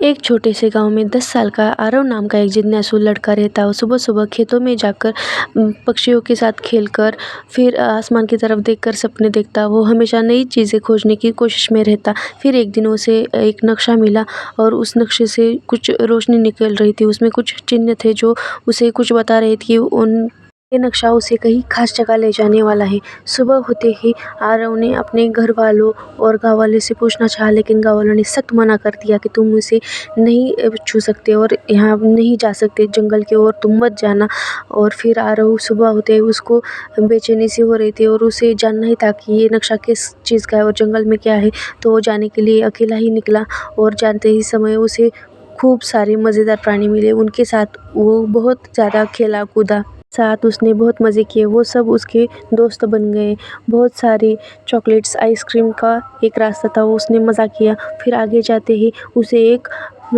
एक छोटे से गांव में 10 साल का आरव नाम का एक जिज्ञासु लड़का रहता। वो सुबह सुबह खेतों में जाकर पक्षियों के साथ खेलकर फिर आसमान की तरफ देखकर सपने देखता। वो हमेशा नई चीज़ें खोजने की कोशिश में रहता। फिर एक दिन उसे एक नक्शा मिला और उस नक्शे से कुछ रोशनी निकल रही थी। उसमें कुछ चिन्ह थे जो उसे कुछ बता रहे थे कि ये नक्शा उसे कहीं खास जगह ले जाने वाला है। सुबह होते ही आरव ने अपने घर वालों और गाँव वाले से पूछना चाहा, लेकिन गाँव वालों ने सख्त मना कर दिया कि तुम इसे नहीं छू सकते और यहाँ नहीं जा सकते, जंगल की ओर तुम मत जाना। और फिर आरव सुबह होते ही उसको बेचैनी सी हो रही थी और उसे जानना ही था कि ये नक्शा किस चीज़ का है और जंगल में क्या है। तो वो जाने के लिए अकेला ही निकला और जानते ही समय उसे खूब सारे मज़ेदार प्राणी मिले। उनके साथ वो बहुत ज़्यादा खेला कूदा, साथ उसने बहुत मज़े किए। वो सब उसके दोस्त बन गए। बहुत सारी चॉकलेट्स, आइसक्रीम का एक रास्ता था, वो उसने मज़ा किया। फिर आगे जाते ही उसे एक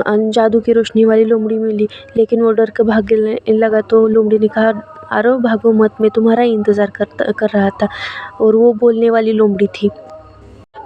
जादू की रोशनी वाली लोमड़ी मिली, लेकिन वो डर कर भागने लगा। तो लोमड़ी ने कहा, आरव भागो मत, मैं तुम्हारा ही इंतज़ार कर रहा था। और वो बोलने वाली लोमड़ी थी।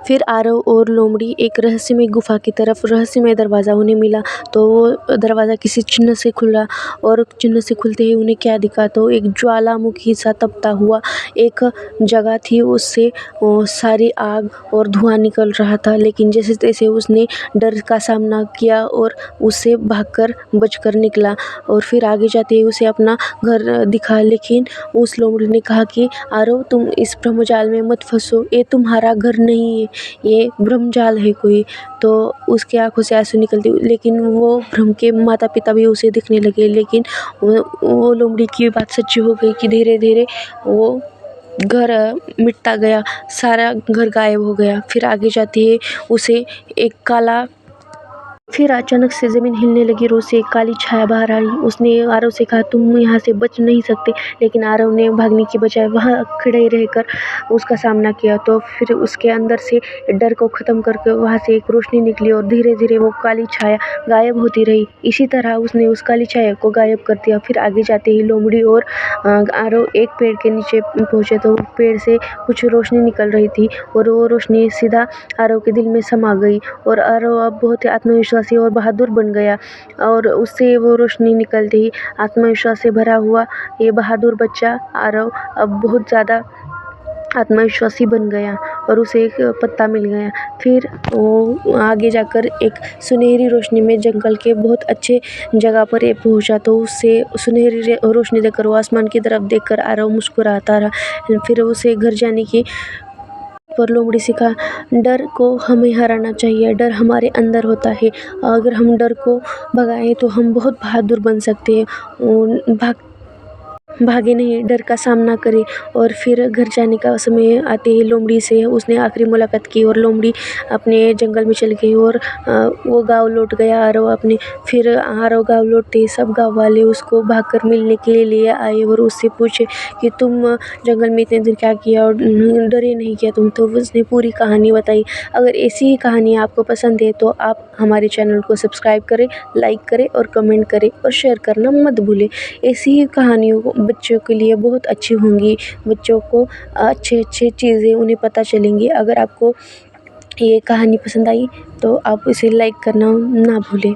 फिर आरव और लोमड़ी एक रहस्यमय गुफा की तरफ रहस्यमय दरवाज़ा उन्हें मिला। तो वो दरवाज़ा किसी चिन्ह से खुला और चिन्ह से खुलते ही उन्हें क्या दिखा, तो एक ज्वालामुखी सा तपता हुआ एक जगह थी। उससे सारी आग और धुआं निकल रहा था। लेकिन जैसे तैसे उसने डर का सामना किया और उससे भागकर बचकर निकला। और फिर आगे जाते ही उसे अपना घर दिखा। लेकिन उस लोमड़ी ने कहा कि आरव, तुम इस ब्रह्मजाल में मत फंसो, ये तुम्हारा घर नहीं है, ये ब्रह्मजाल है कोई। तो उसकी आंखों से आंसू निकलते, लेकिन वो ब्रह्म के माता पिता भी उसे दिखने लगे। लेकिन वो लोमड़ी की बात सच्ची हो गई कि धीरे धीरे वो घर मिटता गया, सारा घर गायब हो गया। फिर आगे जाते ही उसे एक काला फिर अचानक से ज़मीन हिलने लगी और उसे एक काली छाया बाहर आई। उसने आरव से कहा, तुम यहाँ से बच नहीं सकते। लेकिन आरव ने भागने की बजाय वहाँ खड़े रहकर उसका सामना किया। तो फिर उसके अंदर से डर को ख़त्म करके वहाँ से एक रोशनी निकली और धीरे धीरे वो काली छाया गायब होती रही। इसी तरह उसने उस काली छाया को गायब कर दिया। फिर आगे जाते ही लोमड़ी और आरव एक पेड़ के नीचे पहुँचे। तो पेड़ से कुछ रोशनी निकल रही थी और वो रोशनी सीधा आरव के दिल में समा गई। और आरव अब बहुत ही आत्मविश्वासी और बहादुर बन गया। और उससे वो रोशनी निकलते ही आत्मविश्वास से भरा हुआ ये बहादुर बच्चा आरव अब बहुत ज़्यादा आत्मविश्वासी बन गया और उसे एक पत्ता मिल गया। फिर वो आगे जाकर एक सुनहरी रोशनी में जंगल के बहुत अच्छे जगह पर ये पहुंचा। तो उससे सुनहरी रोशनी देखकर वो आसमान की तरफ देखकर आरव मुस्कुराता रहा। फिर उसे घर जाने की पर लोमड़ी से कहा, डर को हमें हराना चाहिए, डर हमारे अंदर होता है। अगर हम डर को भगाएं तो हम बहुत बहादुर बन सकते हैं। भागे नहीं, डर का सामना करे। और फिर घर जाने का समय आते ही लोमड़ी से उसने आखिरी मुलाकात की और लोमड़ी अपने जंगल में चल गई और वो गांव लौट गया आरव अपने। फिर आरव गांव लौटते ही सब गांव वाले उसको भागकर मिलने के लिए आए और उससे पूछे कि तुम जंगल में इतने दिन क्या किया और डरे नहीं किया तुम। तो उसने पूरी कहानी बताई। अगर ऐसी ही कहानी आपको पसंद है तो आप हमारे चैनल को सब्सक्राइब करें, लाइक करें और कमेंट करें और शेयर करना मत भूलें। ऐसी ही कहानियों को बच्चों के लिए बहुत अच्छी होंगी। बच्चों को अच्छे चीज़ें उन्हें पता चलेंगी। अगर आपको ये कहानी पसंद आई तो आप इसे लाइक करना ना भूलें।